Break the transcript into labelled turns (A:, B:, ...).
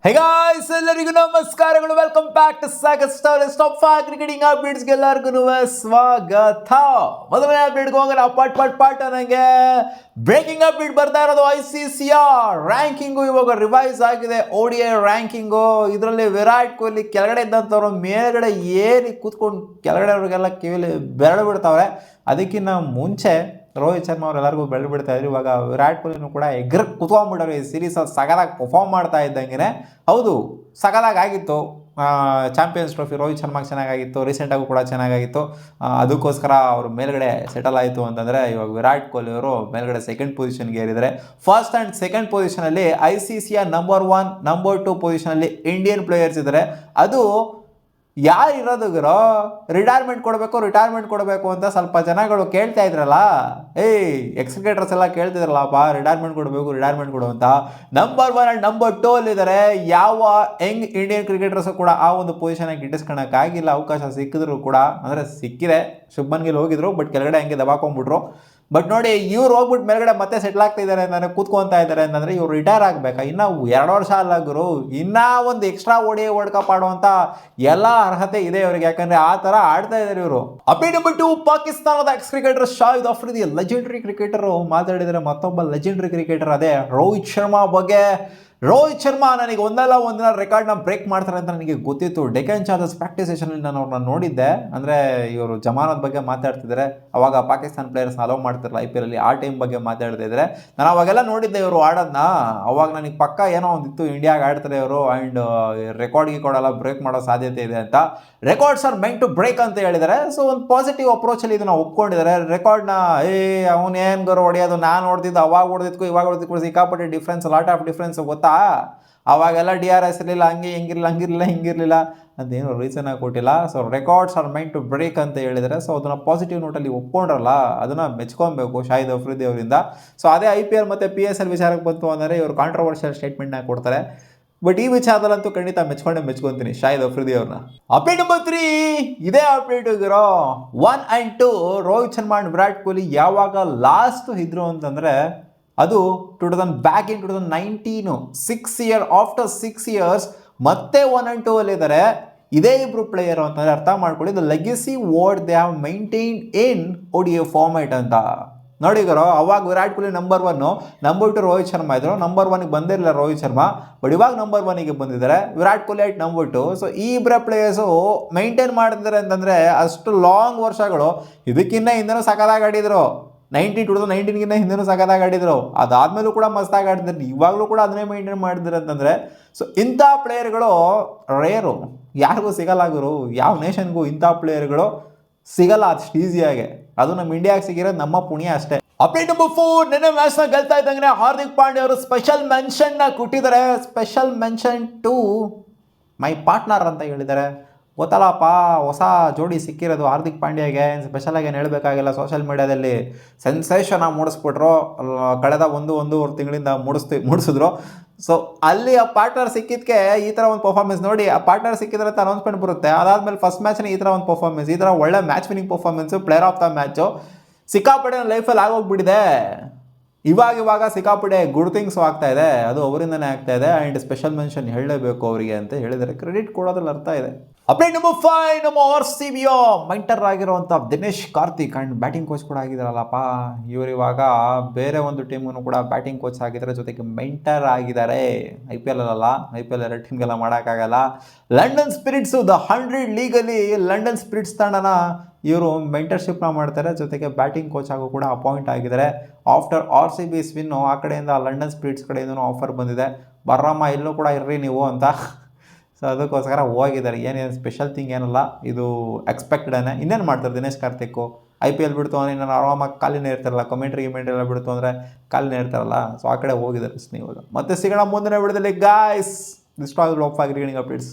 A: ಹೇ guys, ಎಲ್ಲರಿಗೂ ನಮಸ್ಕಾರಗಳು. Welcome back to Sagar stop cricketing ಅಪ್ಡೇಟ್ಸ್ಗೆ ಎಲ್ಲರಿಗೂ ಸ್ವಾಗತ. ಮೊದಲನೇ ಅಪ್ಡೇಟ್ಗೆ ಹೋಗೋಣ. ಪಟ್ ನನಗೆ ಬ್ರೇಕಿಂಗ್ ಅಪ್ಡೇಟ್ ಬರ್ತಾ ಇರೋದು. ICCR ರ್ಯಾಂಕಿಂಗು ಇವಾಗ ರಿವೈಸ್ ಆಗಿದೆ. ODI ranking. ಇದರಲ್ಲಿ ವಿರಾಟ್ ಕೊಹ್ಲಿ ಕೆಳಗಡೆ ಇದ್ದಂಥವ್ರು ಮೇಲ್ಗಡೆ ಏರಿ ಕೂತ್ಕೊಂಡು ಕೆಳಗಡೆ ಅವ್ರಿಗೆಲ್ಲ ಕಿವಿಲಿ ಬೆರಳು ಬಿಡ್ತಾವ್ರೆ. ಅದಕ್ಕಿಂತ ಮುಂಚೆ ರೋಹಿತ್ ಶರ್ಮಾ ಅವರೆಲ್ಲರಿಗೂ ಬೆಳೆದು ಬಿಡ್ತಾ ಇದ್ರು. ಇವಾಗ ವಿರಾಟ್ ಕೊಹ್ಲಿನೂ ಕೂಡ ಎಗ್ರಕ್ಕೆ ಕುತ್ಕೊಂಡ್ಬಿಟ್ಟರು. ಈ ಸೀರೀಸ್ ಸಗದಾಗಿ ಪರ್ಫಾರ್ಮ್ ಮಾಡ್ತಾ ಇದ್ದಂಗೆ. ಹೌದು, ಸಗದಾಗಿ ಆಗಿತ್ತು. ಚಾಂಪಿಯನ್ಸ್ ಟ್ರೋಫಿ ರೋಹಿತ್ ಶರ್ಮಾಗೆ ಚೆನ್ನಾಗಿತ್ತು, ರೀಸೆಂಟಾಗೂ ಕೂಡ ಚೆನ್ನಾಗಿತ್ತು. ಅದಕ್ಕೋಸ್ಕರ ಅವರು ಮೇಲ್ಗಡೆ ಸೆಟಲ್ ಆಯಿತು ಅಂತಂದರೆ ಇವಾಗ ವಿರಾಟ್ ಕೊಹ್ಲಿ ಅವರು ಮೇಲ್ಗಡೆ ಸೆಕೆಂಡ್ ಪೊಸಿಷನ್ಗೆ ಏರಿದರೆ. ಫಸ್ಟ್ ಆ್ಯಂಡ್ ಸೆಕೆಂಡ್ ಪೊಸಿಷನಲ್ಲಿ ICCR ನಂಬರ್ 1, ನಂಬರ್ 2 ಪೊಸಿಷನಲ್ಲಿ ಇಂಡಿಯನ್ ಪ್ಲೇಯರ್ಸ್ ಇದ್ದಾರೆ. ಅದು ಯಾರು ಇರೋದು ಗುರು? ರಿಟೈರ್ಮೆಂಟ್ ಕೊಡಬೇಕು ಅಂತ ಸ್ವಲ್ಪ ಜನಗಳು ಕೇಳ್ತಾ ಇದ್ರಲ್ಲ. ಎಕ್ಸ್ ಕ್ರಿಕೆಟರ್ಸ್ ಎಲ್ಲ ಕೇಳ್ತಿದ್ರಲ್ಲಪ್ಪ, ರಿಟೈರ್ಮೆಂಟ್ ಕೊಡು ಅಂತ. Number 1 and number 2 ಅಲ್ಲಿದ್ದಾರೆ. ಯಾವ ಯಂಗ್ ಇಂಡಿಯನ್ ಕ್ರಿಕೆಟರ್ಸು ಕೂಡ ಆ ಒಂದು ಪೊಸಿಷನಾಗಿ ಗಿಟ್ಟಿಸ್ಕೊಳಕ್ಕಾಗಿಲ್ಲ. ಅವಕಾಶ ಸಿಕ್ಕಿದ್ರು ಕೂಡ, ಅಂದರೆ ಸಿಕ್ಕಿದೆ, ಶುಭ್ಮನ್ ಗಿಲ್ ಹೋಗಿದ್ರು, ಬಟ್ ಕೆಳಗಡೆ ಹಂಗೆ ದಬಾಕೊಂಡ್ಬಿಟ್ರು. ಬಟ್ ನೋಡಿ, ಇವ್ರು ಹೋಗ್ಬಿಟ್ಟು ಮೇಲ್ಗಡೆ ಮತ್ತೆ ಸೆಟ್ಲ್ ಆಗ್ತಾ ಇದ್ದಾರೆ ಅಂತಂದರೆ, ಕೂತ್ಕೊತಾ ಇದ್ದಾರೆ ಅಂತಂದರೆ ಇವ್ರು ರಿಟೈರ್ ಆಗಬೇಕಾ? ಇನ್ನೂ 2 ವರ್ಷ ಅಲ್ಲ ಗುರು, ಇನ್ನೂ ಒಂದು ಎಕ್ಸ್ಟ್ರಾ ODI ವರ್ಲ್ಡ್ ಕಪ್ ಆಡುವಂಥ ಎಲ್ಲ ಅರ್ಹತೆ ಇದೆ ಇವರಿಗೆ. ಯಾಕಂದರೆ ಆ ಥರ ಆಡ್ತಾ ಇದ್ದಾರೆ ಇವರು. ಅಪ್ಡೇಟ್ ನಂಬರ್ 2, ಪಾಕಿಸ್ತಾನದ X cricketer Shahid Afridi, legendary cricketer ಮಾತಾಡಿದರೆ. ಮತ್ತೊಬ್ಬ ಲೆಜೆಂಡ್ರಿ ಕ್ರಿಕೆಟರ್ ಅದೇ ರೋಹಿತ್ ಶರ್ಮಾ ಬಗ್ಗೆ. ರೋಹಿತ್ ಶರ್ಮಾ ನನಗೆ ಒಂದಲ್ಲ ಒಂದಿನ ರೆಕಾರ್ಡ್ನ ಬ್ರೇಕ್ ಮಾಡ್ತಾರೆ ಅಂತ ನನಗೆ ಗೊತ್ತಿತ್ತು. ಡೆಕ್ಕನ್ ಚಾರ್ಜರ್ಸ್ ಪ್ರಾಕ್ಟೀಸ್ ಸೆಷನಲ್ಲಿ ನಾನು ಅವ್ರನ್ನ ನೋಡಿದ್ದೆ. ಅಂದರೆ ಇವರು ಜಮಾನತ್ ಬಗ್ಗೆ ಮಾತಾಡ್ತಿದ್ದಾರೆ. ಅವಾಗ ಪಾಕಿಸ್ತಾನ ಪ್ಲೇಯರ್ಸ್ನ ಅಲೋ ಮಾಡ್ತಿರಲ್ಲ IPL ಅಲ್ಲಿ, ಆ ಟೈಮ್ ಬಗ್ಗೆ ಮಾತಾಡ್ತಿದ್ದಾರೆ. ನಾನು ಅವಾಗೆಲ್ಲ ನೋಡಿದ್ದೆ ಇವರು ಆಡೋದನ್ನ. ಅವಾಗ ನನಗೆ ಪಕ್ಕ ಏನೋ ಒಂದಿತ್ತು, ಇಂಡಿಯಾಗೆ ಆಡ್ತಾರೆ ಇವರು ಆ್ಯಂಡ್ ರೆಕಾರ್ಡ್ಗೆ ಕೊಡಲ್ಲ, ಬ್ರೇಕ್ ಮಾಡೋ ಸಾಧ್ಯತೆ ಇದೆ ಅಂತ. Records are meant to break ಅಂತ ಹೇಳಿದ್ದಾರೆ. ಸೊ ಒಂದು ಪಾಸಿಟಿವ್ ಅಪ್ರೋಚಲ್ಲಿ ಇದನ್ನು ಒಪ್ಕೊಂಡಿದ್ದಾರೆ. ರೆಕಾರ್ಡ್ನ ಅವನೇನು ಗರು ಹೊಡೆಯೋದು, ನಾನು ಹೊಡೆದಿದ್ದು ಅವಾಗ ಹೊಡೆದಿದ್ಕು ಇವಾಗ ಹೊಡೆದಿದ್ಕು ಸಿಕ್ಕಾಪಟ್ಟೆ ಡಿಫ್ರೆನ್ಸ್, ಲಾಟ್ ಆಫ್ ಡಿಫ್ರೆನ್ಸ್ ಗೊತ್ತಾ. ಅವಾಗೆಲ್ಲ DRS ಇರಲಿಲ್ಲ, ಹಿಂಗಿರಲಿಲ್ಲ ಅದೇನು ರೀಸನ್ ಆಗಿ ಕೊಟ್ಟಿಲ್ಲ. So records are meant to break ಅಂತ ಹೇಳಿದರೆ. ಸೊ ಅದನ್ನು ಪಾಸಿಟಿವ್ ನೋಟಲ್ಲಿ ಒಪ್ಕೊಂಡ್ರಲ್ಲ, ಅದನ್ನು ಮೆಚ್ಕೊಬೇಕು ಶಾಹಿದ್ ಅಫ್ರಿದಿ ಅವರಿಂದ. ಸೊ ಅದೇ IPL ಮತ್ತು PSL ವಿಚಾರಕ್ಕೆ ಬಂತು ಅಂದರೆ ಇವರು ಕಾಂಟ್ರವರ್ಷಿಯಲ್ ಸ್ಟೇಟ್ಮೆಂಟ್ನ ಕೊಡ್ತಾರೆ. ಬಟ್ ಈ ವಿಚಾರದಲ್ಲಂತೂ ಖಂಡಿತ ಮೆಚ್ಕೊಂತೀನಿ ಶಾಹಿದ್ ಅಫ್ರಿದಿ ಅವ್ರನ್ನ. ಅಪ್ಡೇಟ್ ನಂಬರ್ 3, ಇದೇ ಅಪ್ಡೇಟ್ ಇರೋ 1 and 2 ರೋಹಿತ್ ಶರ್ಮಾ ಅಂಡ್ ವಿರಾಟ್ ಕೊಹ್ಲಿ ಯಾವಾಗ ಲಾಸ್ಟ್ ಇದ್ರು ಅಂತಂದರೆ ಅದು 2019, 6 years ಮತ್ತೆ 1 and 2 ಅಲ್ಲಿದ್ದಾರೆ. ಇದೇ ಇಬ್ರು ಪ್ಲೇಯರ್ ಅಂತಂದರೆ ಅರ್ಥ ಮಾಡ್ಕೊಳ್ಳಿ. The legacy what they have maintain in ODI format ಅಂತ ನೋಡಿ ಗುರು. ಅವಾಗ ವಿರಾಟ್ ಕೊಹ್ಲಿ ನಂಬರ್ 1, ನಂಬರ್ 2 ರೋಹಿತ್ ಶರ್ಮಾ ಇದ್ರು. ನಂಬರ್ 1ಗೆ ಬಂದಿರಲಿಲ್ಲ ರೋಹಿತ್ ಶರ್ಮಾ, ಬಟ್ ಇವಾಗ ನಂಬರ್ 1ಗೆ ಬಂದಿದ್ದಾರೆ Virat Kohli at number 2. So ಈ ಇಬ್ಬರ ಪ್ಲೇಯರ್ಸು ಮೈಂಟೈನ್ ಮಾಡ್ತಿದ್ದಾರೆ ಅಂತಂದರೆ ಅಷ್ಟು ಲಾಂಗ್ ವರ್ಷಗಳು. ಇದಕ್ಕಿಂತ ಹಿಂದೆನೂ ಸಕಲಾಗಿ ಆಡಿದ್ರು. 2019ಗಿಂತ ಹಿಂದೆನೂ ಸಕಲಾಗಿ ಆಡಿದ್ರು. ಅದಾದಮೇಲೂ ಕೂಡ ಮಸ್ತಾಗಿ ಆಡಿದ್ರು. ಇವಾಗಲೂ ಕೂಡ ಅದನ್ನೇ ಮೈಂಟೈನ್ ಮಾಡಿದ್ರು ಅಂತಂದರೆ ಸೊ ಇಂಥ ಪ್ಲೇಯರ್ಗಳು ರೇರು, ಯಾರಿಗೂ ಸಿಗಲ್ಲ ಗುರು. ಯಾವ ನೇಷನ್ಗೂ ಇಂಥ ಪ್ಲೇಯರ್ಗಳು ಸಿಗಲ್ಲ ಅಷ್ಟು ಈಸಿಯಾಗೆ. ಅದು ನಮ್ಮ ಇಂಡಿಯಾಗೆ ಸಿಗಿರೋದು ನಮ್ಮ ಪುಣ್ಯ ಅಷ್ಟೇ. ಅಪ್ಡೇಟ್ ನಂಬರ್ 4, ನೆನ್ನೆ ಮ್ಯಾಚ್ನ ಗೆಲ್ತಾ ಇದ್ದಂಗೆ ಹಾರ್ದಿಕ್ ಪಾಂಡ್ಯ ಅವರು ಸ್ಪೆಷಲ್ ಮೆನ್ಷನ್ನ ಕೊಟ್ಟಿದ್ದಾರೆ. Special mention to my partner ಅಂತ ಹೇಳಿದ್ದಾರೆ. ಗೊತ್ತಲ್ಲಪ್ಪ, ಹೊಸ ಜೋಡಿ ಸಿಕ್ಕಿರೋದು ಹಾರ್ದಿಕ್ ಪಾಂಡ್ಯಗೆ. ಸ್ಪೆಷಲಾಗಿ ಏನು ಹೇಳಬೇಕಾಗಿಲ್ಲ. ಸೋಷಿಯಲ್ ಮೀಡಿಯಾದಲ್ಲಿ ಸೆನ್ಸೇಷನಾಗಿ ಮೂಡಿಸ್ಬಿಟ್ರು. ಕಳೆದ 1-1.5 ತಿಂಗಳಿಂದ ಮೂಡಿಸಿದ್ರು. ಸೊ ಅಲ್ಲಿ ಆ ಪಾರ್ಟ್ನರ್ ಸಿಕ್ಕಿದ್ದಕ್ಕೆ ಈ ಥರ ಒಂದು ಪರ್ಫಾರ್ಮೆನ್ಸ್ ನೋಡಿ. ಆ ಪಾರ್ಟ್ನರ್ ಸಿಕ್ಕಿದ್ರೆ ಅಂತ ಅನೌನ್ಸ್ಮೆಂಟ್ ಬರುತ್ತೆ. ಅದಾದಮೇಲೆ ಫಸ್ಟ್ ಮ್ಯಾಚ್ನ ಈ ಥರ ಒಂದು ಪರ್ಫಾರ್ಮೆನ್ಸ್, ಈ ಥರ ಒಳ್ಳೆ match winning performance, player of the match ಸಿಕ್ಕಾಪಟ್ಟೆ ಲೈಫಲ್ಲಿ ಆಗೋಗ್ಬಿಟ್ಟಿದೆ. ಇವಾಗ ಸಿಕ್ಕಾಪಟ್ಟೆ ಗುಡ್ ಥಿಂಗ್ಸು ಆಗ್ತಾ ಇದೆ. ಅದು ಅವರಿಂದನೇ ಆಗ್ತಾ ಇದೆ. ಆ್ಯಂಡ್ ಸ್ಪೆಷಲ್ ಮೆನ್ಷನ್ ಹೇಳಲೇಬೇಕು ಅವರಿಗೆ ಅಂತ ಹೇಳಿದರೆ ಕ್ರೆಡಿಟ್ ಕೊಡೋದ್ರಲ್ಲಿ ಅರ್ಥ ಇದೆ. ಅಪ್ಡೇಟ್ ನಂಬರ್ 5, ನಮ್ಮ RCBಯ ಮೈಂಟರ್ ಆಗಿರುವಂಥ Dinesh Karthik and batting coach ಕೂಡ ಆಗಿದ್ದಾರಲ್ಲಪ್ಪ. ಇವರು ಇವಾಗ ಬೇರೆ ಒಂದು ಟೀಮನ್ನು ಕೂಡ ಬ್ಯಾಟಿಂಗ್ ಕೋಚ್ ಆಗಿದ್ದಾರೆ, ಜೊತೆಗೆ ಮೈಂಟರ್ ಆಗಿದ್ದಾರೆ. IPL ಅಲ್ಲ, IPL 2 ಟೀಮ್ಗೆಲ್ಲ ಮಾಡೋಕ್ಕಾಗಲ್ಲ. London ಸ್ಪಿರಿಟ್ಸು the 100 legally London spirits ತಂಡನ ಇವರು ಮೆಂಟರ್ಶಿಪ್ನ ಮಾಡ್ತಾರೆ, ಜೊತೆಗೆ ಬ್ಯಾಟಿಂಗ್ ಕೋಚ್ ಆಗು ಕೂಡ ಅಪಾಯಿಂಟ್ ಆಗಿದ್ದಾರೆ. ಆಫ್ಟರ್ RCB ಸ್ವಿನ್ನು ಆ ಕಡೆಯಿಂದ ಲಂಡನ್ ಸ್ಪಿರಿಟ್ಸ್ ಕಡೆಯಿಂದನೂ ಆಫರ್ ಬಂದಿದೆ, ಬರ್ರಮ್ಮ ಇಲ್ಲೂ ಕೂಡ ಇರ್ರಿ ನೀವು ಅಂತ. ಸೊ ಅದಕ್ಕೋಸ್ಕರ ಹೋಗಿದ್ದಾರೆ. ಏನೇನು ಸ್ಪೆಷಲ್ ಥಿಂಗ್ ಏನಲ್ಲ, ಇದು ಎಕ್ಸ್ಪೆಕ್ಟೆಡೇ. ಇನ್ನೇನು ಮಾಡ್ತಾರೆ ದಿನೇಶ್ ಕಾರ್ತಿಕ್? IPL ಬಿಡ್ತು ಅಂದರೆ ನಾನು ಆರಾಮಾಗಿ ಕಾಲಿನೇ ಇರ್ತಾರಲ್ಲ, ಕಮೆಂಟ್ರಿ ಎಲ್ಲ ಬಿಡ್ತು ಅಂದರೆ ಕಾಲಿನೇ ಇರ್ತಾರಲ್ಲ. ಸೊ ಆ ಕಡೆ ಹೋಗಿದ್ದಾರೆ ಇವಾಗ. ಮತ್ತೆ ಸಿಗೋಣ ಮುಂದಿನ ವಿಡಿಯೋದಲ್ಲಿ guys. This was blog for cricketing updates.